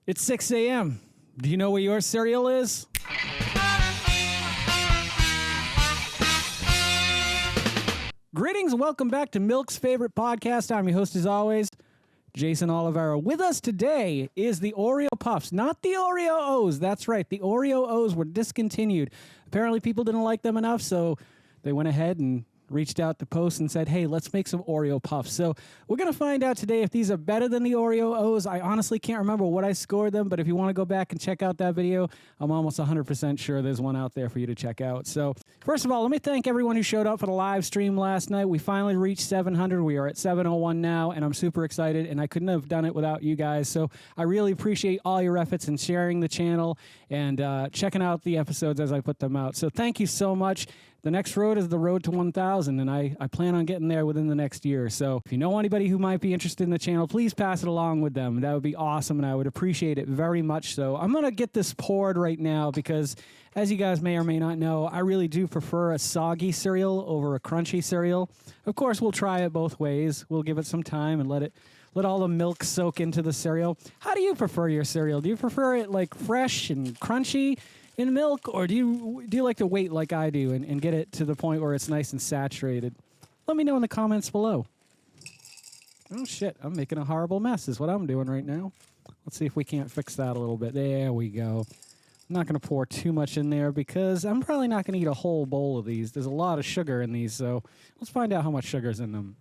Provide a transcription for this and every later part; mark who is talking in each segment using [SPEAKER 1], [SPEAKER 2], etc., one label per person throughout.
[SPEAKER 1] It's 6 a.m. Do you know where your cereal is? Greetings and welcome back to Milk's favorite podcast. I'm your host as always, Geycen Oliveira. With us today is the Oreo Puffs, not the Oreo O's. That's right, the Oreo O's were discontinued. Apparently people didn't like them enough, so they went ahead and reached out to Post and said, hey, let's make some Oreo Puffs. So we're going to find out today if these are better than the Oreo O's. I honestly can't remember what I scored them, but if you want to go back and check out that video, I'm almost 100% sure there's one out there for you to check out. So first of all, let me thank everyone who showed up for the live stream last night. We finally reached 700. We are at 701 now, and I'm super excited, and I couldn't have done it without you guys. So I really appreciate all your efforts in sharing the channel and checking out the episodes as I put them out. So thank you so much. The next road is the road to 1,000, and I plan on getting there within the next year. So if you know anybody who might be interested in the channel, please pass it along with them. That would be awesome, and I would appreciate it very much. So I'm going to get this poured right now because, as you guys may or may not know, I really do prefer a soggy cereal over a crunchy cereal. Of course, we'll try it both ways. We'll give it some time and let all the milk soak into the cereal. How do you prefer your cereal? Do you prefer it like fresh and crunchy in milk, or do you like to wait like I do and get it to the point where it's nice and saturated? Let me know in the comments below. Oh shit, I'm making a horrible mess is what I'm doing right now. Let's see if we can't fix that a little bit. There we go. I'm not going to pour too much in there because I'm probably not going to eat a whole bowl of these. There's a lot of sugar in these, so let's find out how much sugar's in them.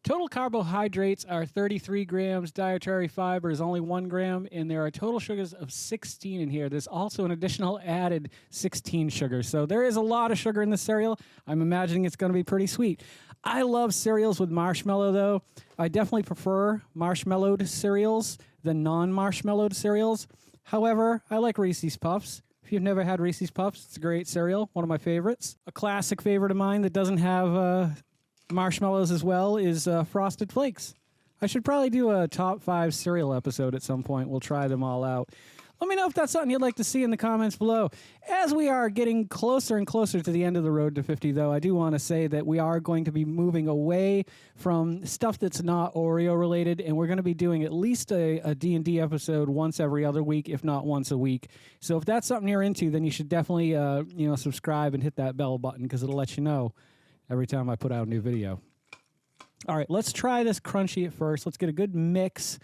[SPEAKER 1] Total carbohydrates are 33 grams, dietary fiber is only 1 gram, and there are total sugars of 16 in here. There's also an additional added 16 sugars. So there is a lot of sugar in the cereal. I'm imagining it's going to be pretty sweet. I love cereals with marshmallow, though. I definitely prefer marshmallowed cereals than non-marshmallowed cereals. However, I like Reese's Puffs. If you've never had Reese's Puffs, it's a great cereal, one of my favorites. A classic favorite of mine that doesn't have marshmallows as well is Frosted Flakes. I should probably do a top 5 cereal episode at some point. We'll try them all out. Let me know if that's something you'd like to see in the comments below. As we are getting closer and closer to the end of the road to 50, though, I do want to say that we are going to be moving away from stuff that's not Oreo related, and we're going to be doing at least a D&D episode once every other week, if not once a week. So if that's something you're into, then you should definitely subscribe and hit that bell button because it'll let you know every time I put out a new video. All right, let's try this crunchy at first. Let's get a good mix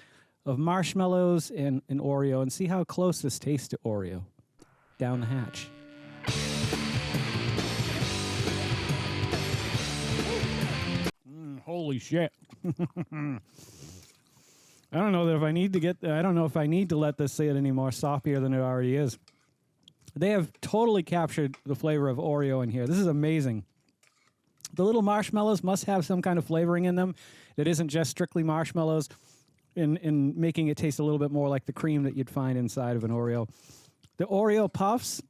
[SPEAKER 1] of marshmallows and Oreo and see how close this tastes to Oreo. Down the hatch. Holy shit. I don't know if I need to let this sit any more softier than it already is. They have totally captured the flavor of Oreo in here. This is amazing. The little marshmallows must have some kind of flavoring in them that isn't just strictly marshmallows, in making it taste a little bit more like the cream that you'd find inside of an Oreo. The Oreo Puffs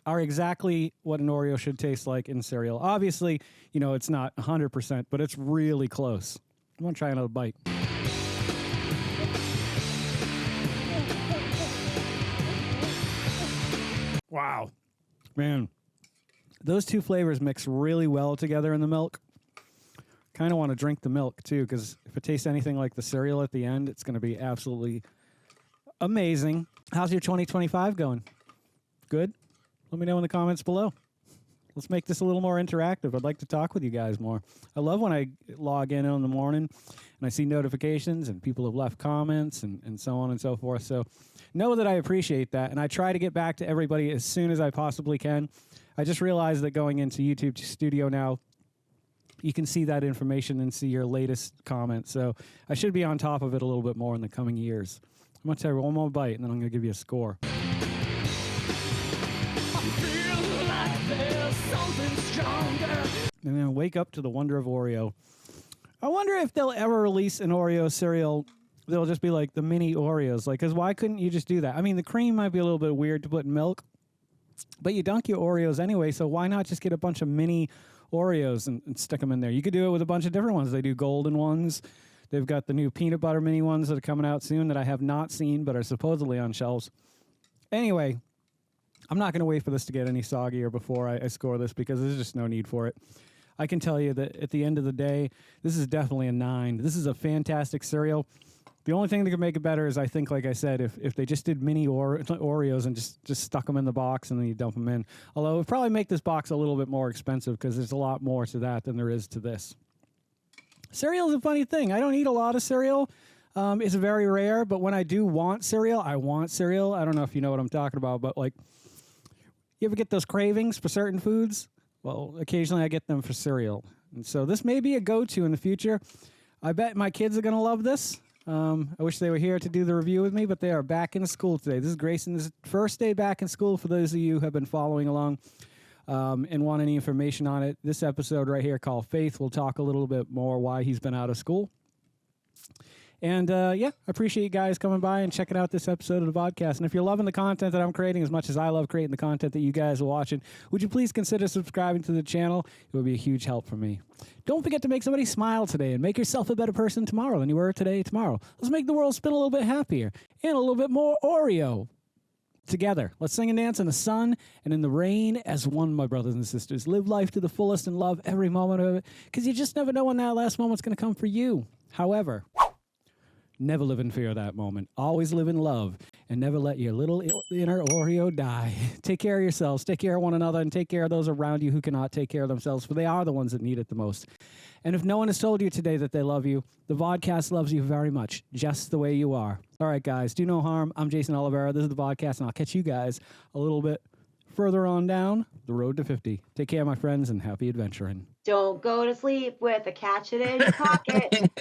[SPEAKER 1] are exactly what an Oreo should taste like in cereal. Obviously, it's not 100%, but it's really close. I'm going to try another bite. Wow. Man. Those two flavors mix really well together in the milk. Kind of want to drink the milk, too, because if it tastes anything like the cereal at the end, it's going to be absolutely amazing. How's your 2025 going? Good? Let me know in the comments below. Let's make this a little more interactive. I'd like to talk with you guys more. I love when I log in the morning and I see notifications and people have left comments and so on and so forth. So know that I appreciate that, and I try to get back to everybody as soon as I possibly can. I just realized that going into YouTube Studio now, you can see that information and see your latest comments. So I should be on top of it a little bit more in the coming years. I'm going to tell you one more bite, and then I'm going to give you a score. I feel like there's something stronger. And then wake up to the wonder of Oreo. I wonder if they'll ever release an Oreo cereal. They'll just be like the mini Oreos. Because why couldn't you just do that? I mean, the cream might be a little bit weird to put in milk, but you dunk your Oreos anyway, so why not just get a bunch of mini Oreos and stick them in there? You could do it with a bunch of different ones. They do golden ones. They've got the new peanut butter mini ones that are coming out soon that I have not seen but are supposedly on shelves. Anyway, I'm not going to wait for this to get any soggier before I score this because there's just no need for it. I can tell you that at the end of the day, this is definitely a 9. This is a fantastic cereal. The only thing that could make it better is, I think, like I said, if they just did mini Oreos and just stuck them in the box and then you dump them in. Although it would probably make this box a little bit more expensive because there's a lot more to that than there is to this. Cereal is a funny thing. I don't eat a lot of cereal. It's very rare, but when I do want cereal, I want cereal. I don't know if you know what I'm talking about, but like, you ever get those cravings for certain foods? Well, occasionally I get them for cereal. And so this may be a go-to in the future. I bet my kids are going to love this. I wish they were here to do the review with me, but they are back in school today. This is Graycen's first day back in school. For those of you who have been following along and want any information on it, this episode right here called Faith will talk a little bit more why he's been out of school. And, I appreciate you guys coming by and checking out this episode of the Vodkast. And if you're loving the content that I'm creating as much as I love creating the content that you guys are watching, would you please consider subscribing to the channel? It would be a huge help for me. Don't forget to make somebody smile today and make yourself a better person tomorrow than you were today tomorrow. Let's make the world spin a little bit happier and a little bit more Oreo together. Let's sing and dance in the sun and in the rain as one, my brothers and sisters. Live life to the fullest and love every moment of it, because you just never know when that last moment's going to come for you. However, never live in fear of that moment. Always live in love and never let your little inner Oreo die. Take care of yourselves, take care of one another, and take care of those around you who cannot take care of themselves, for they are the ones that need it the most. And if no one has told you today that they love you, the Vodkast loves you very much, just the way you are. All right, guys, do no harm. I'm Geycen Oliveira. This is the Vodkast, and I'll catch you guys a little bit further on down the road to 50. Take care, my friends, and happy adventuring.
[SPEAKER 2] Don't go to sleep with a catch it in your pocket.